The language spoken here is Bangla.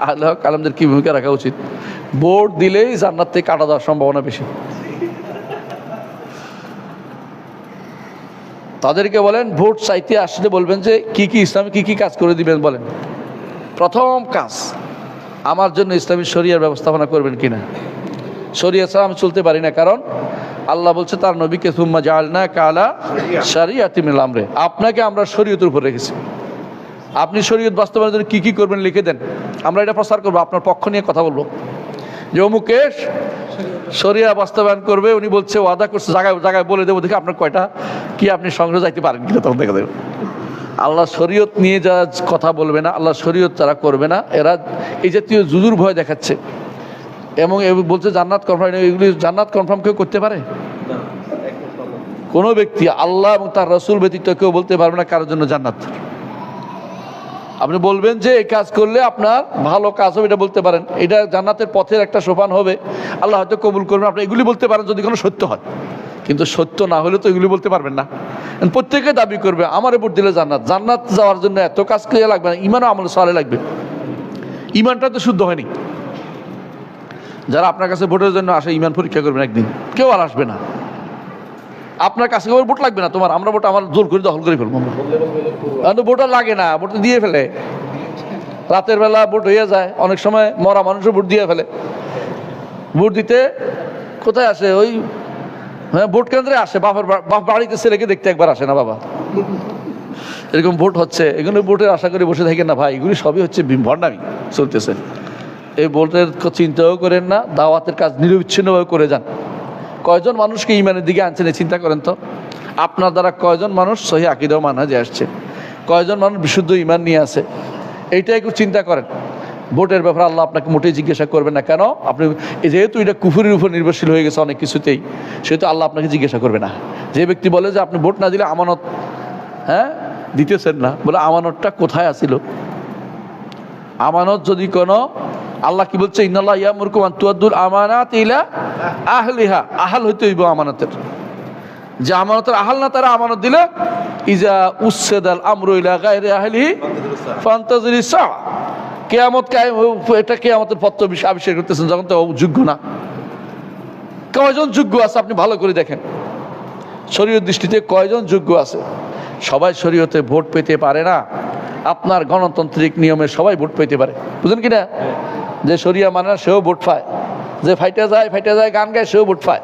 আহলে হক আলেমদের কি ভূমিকা রাখা উচিত? ভোট দিলেই জান্নাত থেকে কাটা যাওয়ার সম্ভাবনা বেশি। তাদেরকে বলেন ভোট চাইতে আসলে বলবেন যে কি কি ইসলামে কি কি কাজ করে দিবেন বলেন। প্রথম কাজ, আমার জন্য ইসলামী শরিয়ার ব্যবস্থাপনা করবেন কিনা। শরিয়া ছাড়া আমি চলতে পারি না, কারণ আল্লাহ বলছে তার নবীকে সুম্মা জাআলনা কালা শারিয়াতিন মিনাল আমরে, আপনাকে আমরা শরীয়তের উপর রেখেছি, আপনি শরীয়ত বাস্তবায়নের জন্য কী কী করবেন লিখে দেন, আমরা এটা প্রচার করবো, আপনার পক্ষ নিয়ে কথা বলবো। যে অমুকে শরিয়া বাস্তবায়ন করবে, উনি বলছে ওয়াদা করছে, জায়গায় জায়গায় বলে দেবো, দেখে আপনার কয়টা কি আপনি সংগ্রহ যাইতে পারেন কিনা, তখন দেখা দেবে। আল্লাহ শরীয়ত নিয়ে যারা কথা বলবে না, আল্লাহ শরীয়ত যারা করবে না, এরা এই জাতীয় জুজুর ভয় দেখাচ্ছে এবং বলছে জান্নাত কনফার্ম। এগুলি জান্নাত কনফার্ম কেউ করতে পারে? কোনো ব্যক্তি আল্লাহ এবং তার রসুল ব্যতীত কেউ বলতে পারবে না কারোর জন্য জান্নাত। আপনি বলবেন যে এই কাজ করলে আপনার ভালো কাজ হবে, এটা বলতে পারেন, এটা জান্নাতের পথের একটা সোপান হবে, আল্লাহ হয়তো কবুল করবেন, আপনি এগুলি বলতে পারেন যদি কোনো সত্য হয়। কিন্তু সত্য না হলে তো এগুলি বলতে পারবেন না। প্রত্যেকে দাবি করবে আমার ভোট দিলে জান্নাত। জান্নাত যাওয়ার জন্য এত কাজ করে লাগবে না, ইমানও আমল সালে লাগবে। ইমানটা তো শুদ্ধ হয়নি। যারা আপনার কাছে ভোটের জন্য আসে, ইমান পরীক্ষা করবেন একদিন, কেউ আর আসবে না আপনার কাছে। ভোট লাগবে না তোমার, আমরা ভোট আমার জোর করে দখল করে ফেলবো। ভোট আর লাগে না, ভোট দিয়ে ফেলে। রাতের বেলা ভোট হয়ে যায়, অনেক সময় মরা মানুষও ভোট দিয়ে ফেলে। ভোট দিতে কোথায় আসে? ওই ভোট কেন্দ্রে আসে, বাপ বাড়িতে ছেলেকে দেখতে একবার আসে না বাবা। এরকম ভোট হচ্ছে, এগুলো ভোটের আশা করে বসে থাকেন না ভাই, এগুলি সবই হচ্ছে ভণ্ডামি চলতেছে। এই ভোটের চিন্তাও করেন না, দাওয়াতের কাজ নিরবিচ্ছিন্নভাবে করে যান। কয়জন মানুষকে ইমানের দিকে আনছেন এই চিন্তা করেন তো। আপনার দ্বারা কয়জন মানুষ সহি আকীদা ও মানহাজে আসছে, কয়জন মানুষ বিশুদ্ধ ইমান নিয়ে আসে, এইটাই একটু চিন্তা করেন। ভোটের ব্যাপারে আল্লাহ আপনাকে মোটেই জিজ্ঞাসা করবেন না। কেন? আপনি যেহেতু এটা কুফুরির উপর নির্ভরশীল হয়ে গেছে অনেক কিছুতেই, সেহেতু আল্লাহ আপনাকে জিজ্ঞাসা করবে না। যে ব্যক্তি বলে যে আপনি ভোট না দিলে আমানত দিতেছেন না, বলে আমানতটা কোথায় আসিল? আমানত যদি কোনো, আল্লাহ কি বলছে? ইন্নাল্লাহ ইয়ামুরকুম আন তুআদ্দুল আমানাত ইলা আহলিহা, আহাল হইতে হইব আমানতের। যে আমানতের আহাল না, তারা আমানত দিলে ইজা উসসাদাল আমরু ইলা গায়রি আহলিহি ফান্তাজিরিস সা, কিয়ামত কায়েম, এটা কিয়ামতের পত্র আবিষ্কার করতেছেন যখন তো যোগ্য না। কয়জন যোগ্য আছে আপনি ভালো করে দেখেন, শরীয়ত দৃষ্টিতে কয়জন যোগ্য আছে? সবাই শরীয়তে ভোট পেতে পারে না। আপনার গণতান্ত্রিক নিয়মে সবাই ভোট পেতে পারে, বুঝলেন কিনা? যে শরিয়া মানে সেও ভোট পায়, যে ফাইটে যায় গান গায় সেও ভোট পায়।